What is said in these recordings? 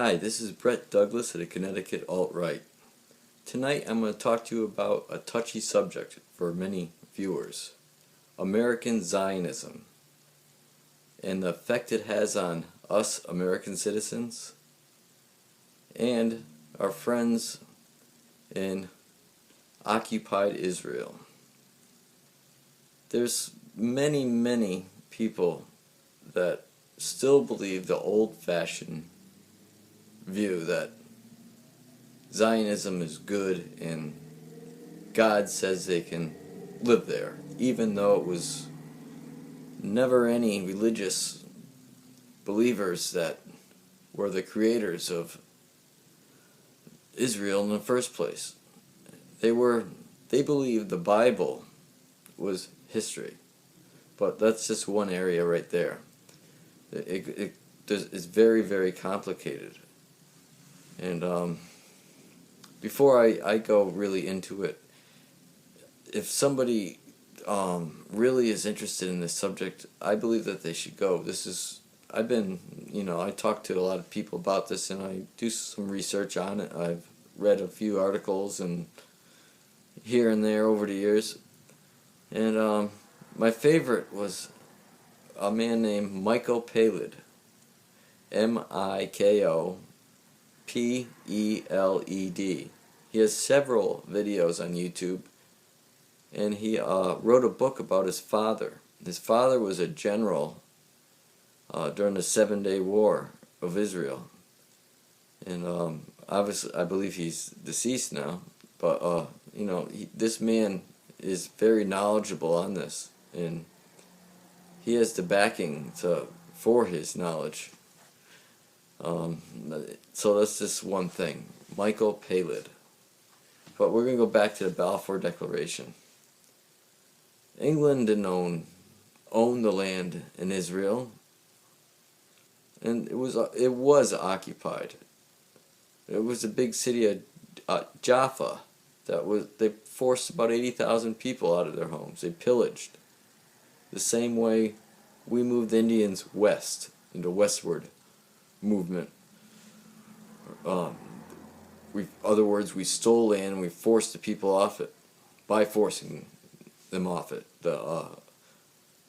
Hi, this is Brett Douglas at the Connecticut Alt-Right. Tonight I'm going to talk to you about a touchy subject for many viewers, American Zionism, and the effect it has on us American citizens and our friends in occupied Israel. There's many people that still believe the old-fashioned view that Zionism is good and God says they can live there, even though it was never any religious believers that were the creators of Israel in the first place. They believed the Bible was history, but that's just one area right there. It's very complicated. And before I go really into it, if somebody really is interested in this subject, I believe that they should go. I talk to a lot of people about this, and I do some research on it. I've read a few articles and here and there over the years. And my favorite was a man named Michael Peled, Mikopeled. He has several videos on YouTube, and he wrote a book about his father. His father was a general during the 7-Day War of Israel, and obviously I believe he's deceased now, but this man is very knowledgeable on this, and he has the backing for his knowledge. So that's just one thing, Michael Peled. But we're going to go back to the Balfour Declaration. England didn't own the land in Israel, and it was occupied. It was a big city of Jaffa they forced about 80,000 people out of their homes. They pillaged. The same way we moved Indians west, into westward movement. Other words, we stole land and we forced the people off it by forcing them off it.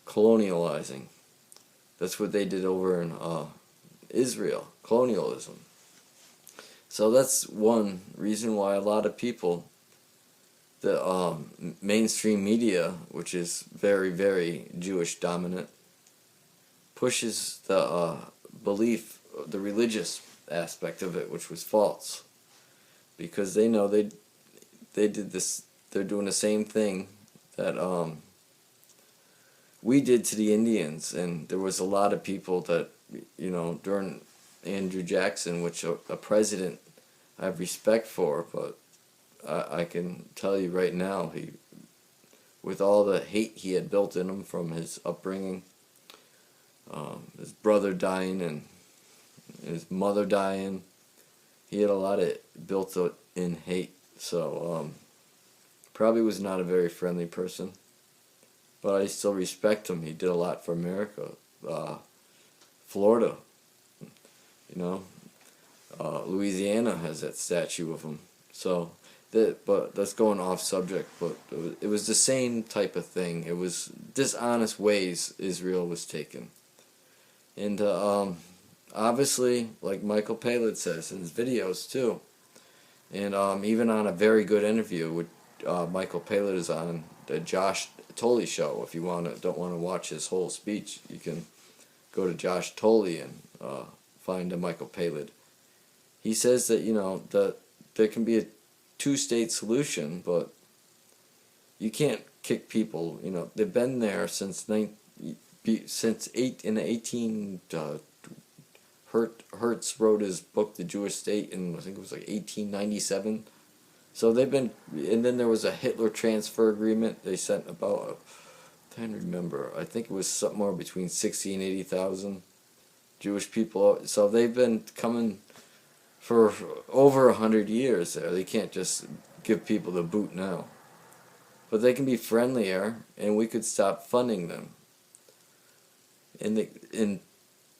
Colonializing. That's what they did over in Israel, colonialism. So that's one reason why a lot of people, the mainstream media, which is very Jewish dominant, pushes the belief, the religious aspect of it, which was false, because they know they did this. They're doing the same thing that we did to the Indians, and there was a lot of people that during Andrew Jackson, which a president I have respect for, but I can tell you right now, with all the hate he had built in him from his upbringing, his brother dying and his mother dying, he had a lot of built-in hate. So probably was not a very friendly person, but I still respect him. He did a lot for America. Florida, Louisiana has that statue of him. So but that's going off subject, but it was the same type of thing. It was dishonest ways Israel was taken. And obviously, like Michael Peled says in his videos too, and even on a very good interview with Michael Peled is on the Josh Tolley show. If you don't want to watch his whole speech, you can go to Josh Tolley and find a Michael Peled. He says that that there can be a two-state solution, but you can't kick people. They've been there since in the 18. Hertz wrote his book, The Jewish State, in I think it was like 1897. So they've been, and then there was a Hitler transfer agreement. They sent about, I'm trying to remember, I think it was somewhere between 60 and 80,000 Jewish people. So they've been coming for over 100 years there. They can't just give people the boot now. But they can be friendlier, and we could stop funding them. And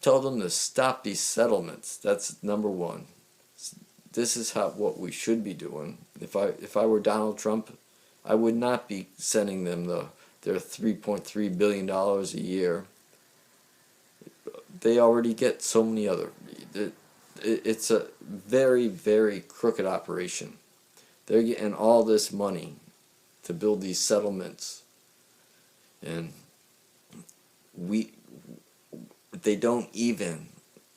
tell them to stop these settlements. That's number one. This is what we should be doing. If I were Donald Trump, I would not be sending them their $3.3 billion a year. They already get so many other. It's a very, very crooked operation. They're getting all this money to build these settlements, and they don't even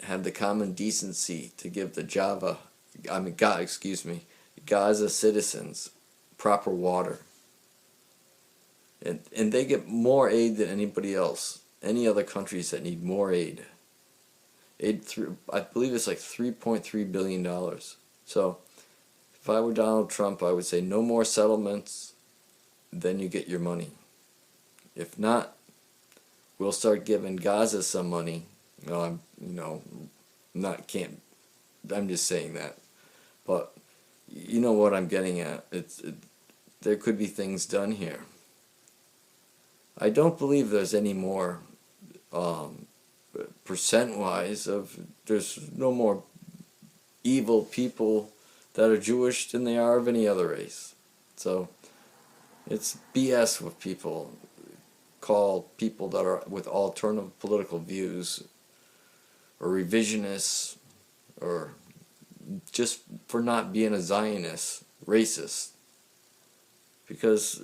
have the common decency to give the Gaza citizens proper water. And they get more aid than anybody else. Any other countries that need more aid. I believe it's like $3.3 billion. So, if I were Donald Trump, I would say no more settlements, then you get your money. If not, we'll start giving Gaza some money. No, I'm just saying that. But you know what I'm getting at. There could be things done here. I don't believe there's any more percent-wise there's no more evil people that are Jewish than they are of any other race. So it's BS with people call people that are with alternative political views or revisionists or just for not being a Zionist racist, because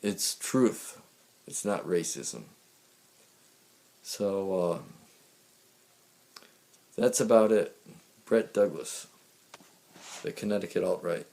it's truth. It's not racism. So that's about it. Brett Douglas, the Connecticut Alt-Right.